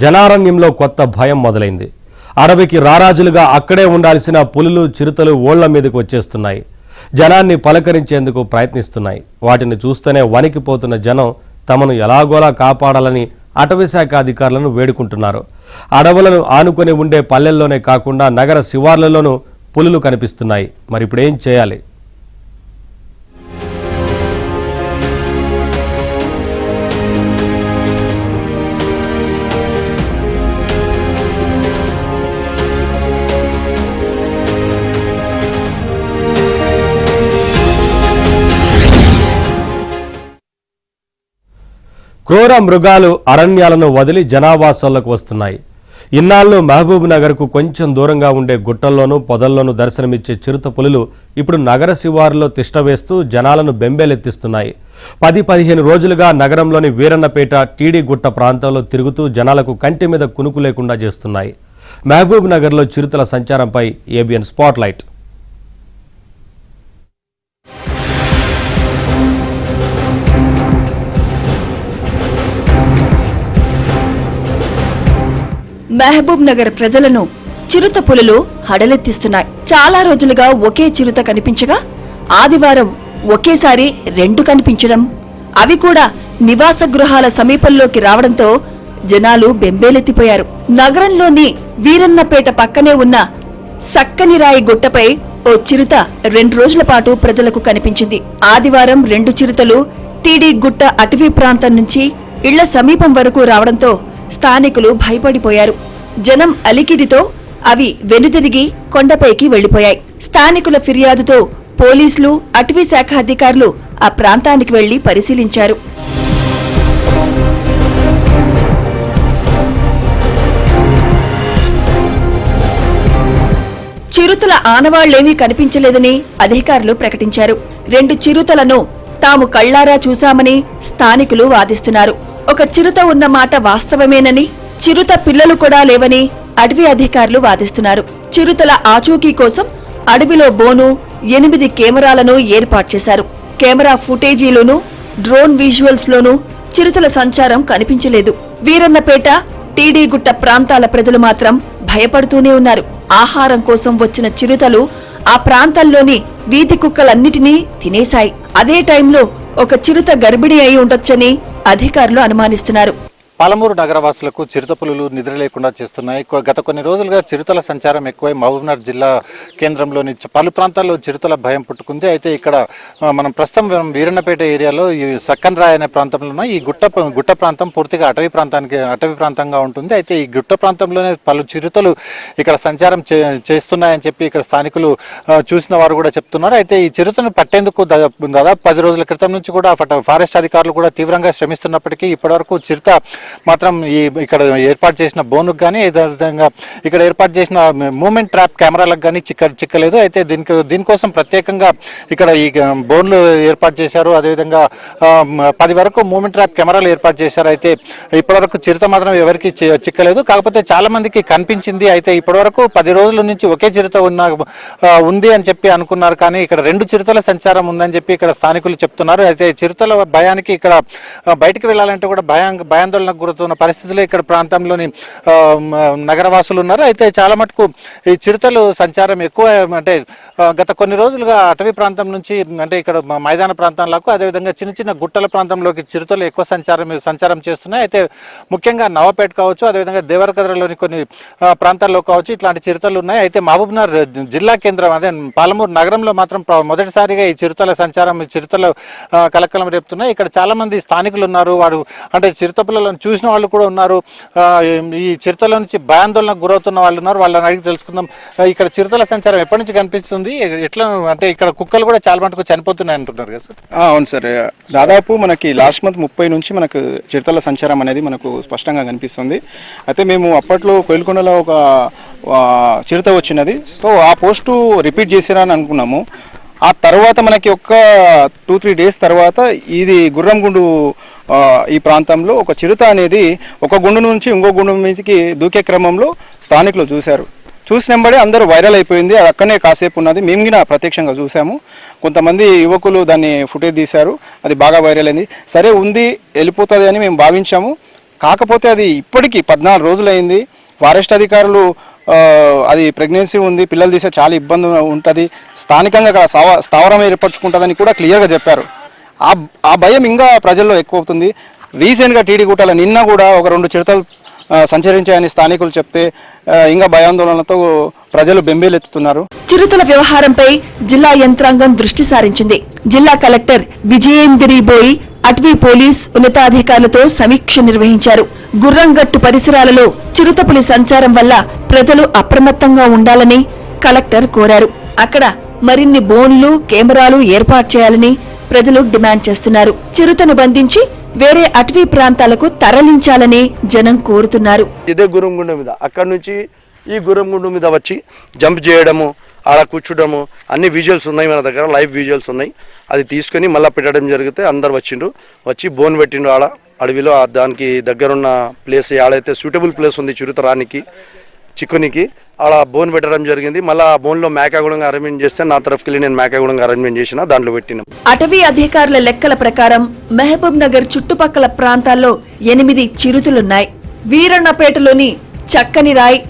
జనారణ్యంలో కొత్త భయం మొదలైంది. అడవికి రారాజులుగా అక్కడే ఉండాల్సిన పులులు, చిరుతలు ఓళ్ల మీదకు వచ్చేస్తున్నాయి. జనాన్ని పలకరించేందుకు ప్రయత్నిస్తున్నాయి. వాటిని చూస్తేనే వణికిపోతున్న జనం తమను ఎలాగోలా కాపాడాలని అటవీశాఖ అధికారులను వేడుకుంటున్నారు. అడవులను ఆనుకొని ఉండే పల్లెల్లోనే కాకుండా నగర శివార్లలోనూ పులులు కనిపిస్తున్నాయి. మరి ఇప్పుడేం చేయాలి? క్రూర మృగాలు అరణ్యాలను వదిలి జనావాసాల్లోకి వస్తున్నాయి. ఇన్నాళ్ళు మహబూబ్ నగర్కు కొంచెం దూరంగా ఉండే గుట్టల్లోనూ పొదల్లోనూ దర్శనమిచ్చే చిరుత పులులు ఇప్పుడు నగర శివారులో తిష్టవేస్తూ జనాలను బెంబేలెత్తిస్తున్నాయి. 10-15 రోజులుగా నగరంలోని వీరన్నపేట, టీడీ గుట్ట ప్రాంతాల్లో తిరుగుతూ జనాలకు కంటి మీద కునుకు లేకుండా చేస్తున్నాయి. మహబూబ్ నగర్లో చిరుతల సంచారంపై ఏబిఎన్ స్పాట్లైట్. మహబూబ్ నగర్ ప్రజలను చిరుత పులులు హడలెత్తిస్తున్నాయి. చాలా రోజులుగా ఒకే చిరుత కనిపించగా ఆదివారం ఒకేసారి 2 కనిపించడం, అవి కూడా నివాస గృహాల సమీపంలోకి రావడంతో జనాలు బెంబేలెత్తిపోయారు. నగరంలోని వీరన్నపేట పక్కనే ఉన్న సక్కనిరాయి గుట్టపై ఓ చిరుత 2 రోజుల పాటు ప్రజలకు కనిపించింది. ఆదివారం 2 చిరుతలు టీడీ గుట్ట అటవీ ప్రాంతం నుంచి ఇళ్ల సమీపం వరకు రావడంతో స్థానికులు భయపడిపోయారు. జనం అలికిడితో అవి వెనుదిరిగి కొండపైకి వెళ్లిపోయాయి. స్థానికుల ఫిర్యాదుతో పోలీసులు, అటవీ శాఖ అధికారులు ఆ ప్రాంతానికి వెళ్లి పరిశీలించారు. చిరుతల ఆనవాళ్లేమీ కనిపించలేదని అధికారులు ప్రకటించారు. 2 చిరుతలను తాము కళ్లారా చూశామని స్థానికులు వాదిస్తున్నారు. ఒక చిరుత ఉన్న మాట వాస్తవమేనని, చిరుత పిల్లలు కూడా లేవని అటవీ అధికారులు వాదిస్తున్నారు. చిరుతల ఆచూకీ కోసం అడవిలో బోను 8 కెమెరాలను ఏర్పాటు చేశారు. కెమెరా ఫుటేజీలోనూ, డ్రోన్ విజువల్స్ లోనూ చిరుతల సంచారం కనిపించలేదు. వీరన్నపేట, టీడీ గుట్ట ప్రాంతాల ప్రజలు మాత్రం భయపడుతూనే ఉన్నారు. ఆహారం కోసం వచ్చిన చిరుతలు ఆ ప్రాంతాల్లోని వీధి కుక్కలన్నిటినీ తినేశాయి. అదే టైంలో ఒక చిరుత గర్భిణీ అయి ఉండొచ్చని అధికారులు అనుమానిస్తున్నారు. పాలమూరు నగరవాసులకు చిరుత పులులు నిద్ర లేకుండా చేస్తున్నాయి. గత కొన్ని రోజులుగా చిరుతల సంచారం ఎక్కువై మహబూబ్నగర్ జిల్లా కేంద్రంలోని పలు ప్రాంతాల్లో చిరుతల భయం పుట్టుకుంది. అయితే ఇక్కడ మనం ప్రస్తుతం వీరన్నపేట ఏరియాలో ఈ సక్కన్రాయ్ అనే ప్రాంతంలో ఈ గుట్ట ప్రాంతం పూర్తిగా అటవీ ప్రాంతంగా ఉంటుంది. అయితే ఈ గుట్ట ప్రాంతంలోనే పలు చిరుతలు ఇక్కడ సంచారం చేస్తున్నాయని చెప్పి ఇక్కడ స్థానికులు చూసిన వారు కూడా చెప్తున్నారు. అయితే ఈ చిరుతను పట్టేందుకు దాదాపు 10 రోజుల క్రితం నుంచి కూడా ఫారెస్ట్ అధికారులు కూడా తీవ్రంగా శ్రమిస్తున్నప్పటికీ ఇప్పటివరకు చిరుత మాత్రం ఇక్కడ ఏర్పాటు చేసిన బోనుకు కానీ విధంగా ఇక్కడ ఏర్పాటు చేసిన మూమెంట్ ట్రాప్ కెమెరాలకు కానీ చిక్కలేదు. అయితే దీనికోసం ప్రత్యేకంగా ఇక్కడ ఈ బోన్లు ఏర్పాటు చేశారు. అదేవిధంగా 10 వరకు మూమెంట్ ట్రాప్ కెమెరాలు ఏర్పాటు చేశారు. అయితే ఇప్పటివరకు చిరుత మాత్రం ఎవరికి చిక్కలేదు. కాకపోతే చాలా మందికి కనిపించింది. అయితే ఇప్పటివరకు 10 రోజుల నుంచి ఒకే చిరుత ఉంది అని చెప్పి అనుకున్నారు. కానీ ఇక్కడ 2 చిరుతల సంచారం ఉందని చెప్పి ఇక్కడ స్థానికులు చెప్తున్నారు. అయితే చిరుతల భయానికి ఇక్కడ బయటికి వెళ్ళాలంటే కూడా భయాందోళన గురవుతున్న పరిస్థితుల్లో ఇక్కడ ప్రాంతంలోని నగరవాసులు ఉన్నారు. అయితే చాలా మటుకు ఈ చిరుతలు సంచారం ఎక్కువ, అంటే గత కొన్ని రోజులుగా అటవీ ప్రాంతం నుంచి అంటే ఇక్కడ మైదాన ప్రాంతాలకు అదేవిధంగా చిన్న చిన్న గుట్టల ప్రాంతంలోకి చిరుతలు ఎక్కువ సంచారం చేస్తున్నాయి. అయితే ముఖ్యంగా నవాపేట కావచ్చు, అదేవిధంగా దేవరకద్రలోని కొన్ని ప్రాంతాల్లో కావచ్చు ఇట్లాంటి చిరుతలు ఉన్నాయి. అయితే మహబూబ్నగర్ జిల్లా కేంద్రం అదే పాలమూరు నగరంలో మాత్రం మొదటిసారిగా ఈ చిరుతలు కలకలం రేపుతున్నాయి. ఇక్కడ చాలా మంది స్థానికులు ఉన్నారు. వారు అంటే చిరుత పిల్లలను చూసిన వాళ్ళు కూడా ఉన్నారు. ఈ చిరుతల నుంచి భయాందోళనకు గురవుతున్న వాళ్ళు ఉన్నారు. వాళ్ళని అడిగి తెలుసుకుందాం. ఇక్కడ చిరుతల సంచారం ఎప్పటి నుంచి కనిపిస్తుంది, ఎట్లా అంటే ఇక్కడ కుక్కలు కూడా చాలా మటుకు చనిపోతున్నాయి అంటున్నారు కదా సార్? అవును సార్, దాదాపు మనకి లాస్ట్ మంత్ 30 నుంచి మనకు చిరుతల సంచారం అనేది మనకు స్పష్టంగా కనిపిస్తుంది. అయితే మేము అప్పట్లో కోయిల్కొండలో ఒక చిరుత వచ్చినది, సో ఆ పోస్టు రిపీట్ చేసిరని అనుకున్నాము. ఆ తర్వాత మనకి ఒక 2-3 డేస్ తర్వాత ఇది గుర్రంగుండు ఈ ప్రాంతంలో ఒక చిరుత అనేది ఒక గుండు నుంచి ఇంకో గుండు మీదకి దూకే క్రమంలో స్థానికులు చూశారు. చూసినంబడే అందరూ వైరల్ అయిపోయింది. అది అక్కడనే కాసేపు ఉన్నది. మేము కూడా ప్రత్యక్షంగా చూసాము. కొంతమంది యువకులు దాన్ని ఫుటేజ్ తీశారు. అది బాగా వైరల్ అయింది. సరే ఉంది, వెళ్ళిపోతుంది అని మేము భావించాము. కాకపోతే అది ఇప్పటికీ 14 రోజులైంది. ఫారెస్ట్ అధికారులు అది ప్రెగ్నెన్సీ ఉంది, పిల్లలు తీసే చాలా ఇబ్బంది ఉంటుంది, స్థానికంగా అక్కడ స్థావరం ఏర్పరచుకుంటుందని కూడా క్లియర్గా చెప్పారు. ఆ భయం ఇంకా ప్రజల్లో ఎక్కువ అవుతుంది. రీసెంట్గా టీడీగుట్టలో నిన్న కూడా ఒక 2 చిరుతలు సంచరించాయని స్థానికులు చెప్తే ఇంకా భయాందోళనతో ప్రజలు బెంబేలెత్తుతున్నారు. చిరుతల వ్యవహారంపై జిల్లా యంత్రాంగం దృష్టి సారించింది. జిల్లా కలెక్టర్ విజయేంద్రి బోయి అటవీ పోలీస్ ఉన్నతాధికారులతో సమీక్ష నిర్వహించారు. గుర్రంగట్టు పరిసరాలలో చిరుతపులి సంచారం వల్ల ప్రజలు అప్రమత్తంగా ఉండాలని కలెక్టర్ కోరారు. అక్కడ మరిన్ని బోన్లు, కెమెరాలు ఏర్పాటు చేయాలని ప్రజలు డిమాండ్ చేస్తున్నారు. చిరుతను బంధించి వేరే అటవీ ప్రాంతాలకు తరలించాలని జనం కోరుతున్నారు. ఇదే గుర్రంగుండ మీద అక్కడ నుంచి ఈ గుర్రంగుండ మీద వచ్చి జంప్ చేయడము, ఆడ కూర్చోడము, అన్ని విజువల్స్ ఉన్నాయి మన దగ్గర, లైవ్ విజువల్స్ ఉన్నాయి. అది తీసుకొని మళ్ళీ పెట్టడం జరిగితే అందరు వచ్చిండ్రు, వచ్చి బోన్ పెట్టిండ్రు ఆడ అడవిలో. దానికి దగ్గరున్న ప్లేస్ ఆడైతే సూటబుల్ ప్లేస్ ఉంది చిరుత రానికి చిక్కునికి, ఆడ బోన్ పెట్టడం జరిగింది. మళ్ళీ ఆ బోన్లో మేక కూడా అరేంజ్మెంట్ చేస్తే నా తరఫుకి వెళ్ళి నేను మేక కూడా అరేంజ్మెంట్ చేసిన దాంట్లో పెట్టినాం. అటవీ అధికారుల లెక్కల ప్రకారం మహబూబ్ నగర్ చుట్టుపక్కల ప్రాంతాల్లో 8 చిరుతలున్నాయి. వీరన్నపేటలోని చక్కనిరాయ్,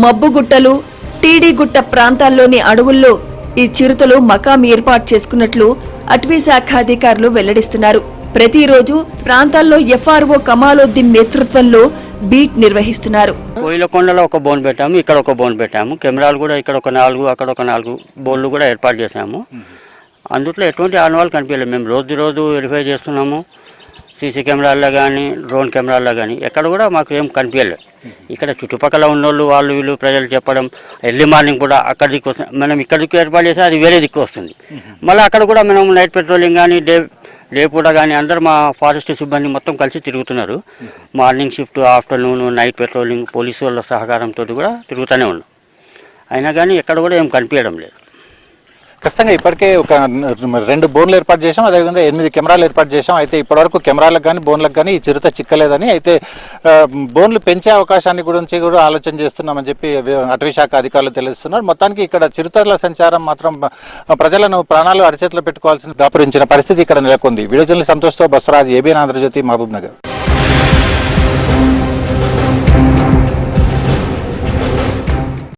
మబ్బుగుట్టలు, టీడీగుట్ట ప్రాంతాల్లోని అడవుల్లో ఈ చిరుతలు మకాం ఏర్పాటు చేసుకున్నట్లు అటవీ శాఖ అధికారులు వెల్లడిస్తున్నారు. ప్రతిరోజు ప్రాంతాల్లో ఎఫ్ఆర్ఓ కమాలుద్దీన్ నేతృత్వంలో బీట్ నిర్వహిస్తున్నారు. కోయిలకొండలో ఒక బోన్ పెట్టాము, ఇక్కడ ఒక బోన్ పెట్టాము. కెమెరాలు కూడా ఇక్కడ ఒక 4, అక్కడ ఒక 4 బోన్లు కూడా ఏర్పాటు చేశాము. అందుట్లో ఎటువంటి ఆనవాళ్ళు కనిపించలేదు. మేము రోజు వెరిఫై చేస్తున్నాము. సీసీ కెమెరాల్లో కానీ, డ్రోన్ కెమెరాల్లో కానీ ఎక్కడ కూడా మాకు ఏం కనిపించలేదు. ఇక్కడ చుట్టుపక్కల ఉన్నోళ్ళు వాళ్ళు వీళ్ళు ప్రజలు చెప్పడం, ఎర్లీ మార్నింగ్ కూడా అక్కడ దిక్కు వస్తుంది, మనం ఇక్కడ దిక్కు ఏర్పాటు చేస్తే అది వేరే దిక్కు వస్తుంది. మళ్ళీ అక్కడ కూడా మనం నైట్ పెట్రోలింగ్ కానీ డే పూట కానీ అందరూ మా ఫారెస్ట్ సిబ్బంది మొత్తం కలిసి తిరుగుతున్నారు. Morning shift, afternoon, night patrolling, police వాళ్ళ సహకారంతో కూడా తిరుగుతూనే ఉన్నాం. అయినా కానీ ఎక్కడ కూడా ఏం కనిపించడం లేదు. ఖచ్చితంగా ఇప్పటికే ఒక 2 బోన్లు ఏర్పాటు చేసాం, అదేవిధంగా 8 కెమెరాలు ఏర్పాటు చేసాం. అయితే ఇప్పటివరకు కెమెరాలకు కానీ బోన్లకు కానీ ఈ చిరుత చిక్కలేదని, అయితే బోన్లు పెంచే అవకాశాన్ని గురించి కూడా ఆలోచన చేస్తున్నామని చెప్పి అటవీ శాఖ అధికారులు తెలుస్తున్నారు. మొత్తానికి ఇక్కడ చిరుతల సంచారం మాత్రం ప్రజలను ప్రాణాలు అరిచేతిలో పెట్టుకోవాల్సిన దాపురించిన పరిస్థితి ఇక్కడ నెలకొంది. వీడియో జర్నలిస్ట్ సంతోష్తో బసవరాజ్, ఏబిఎన్ ఆంధ్రజ్యోతి, మహబూబ్ నగర్.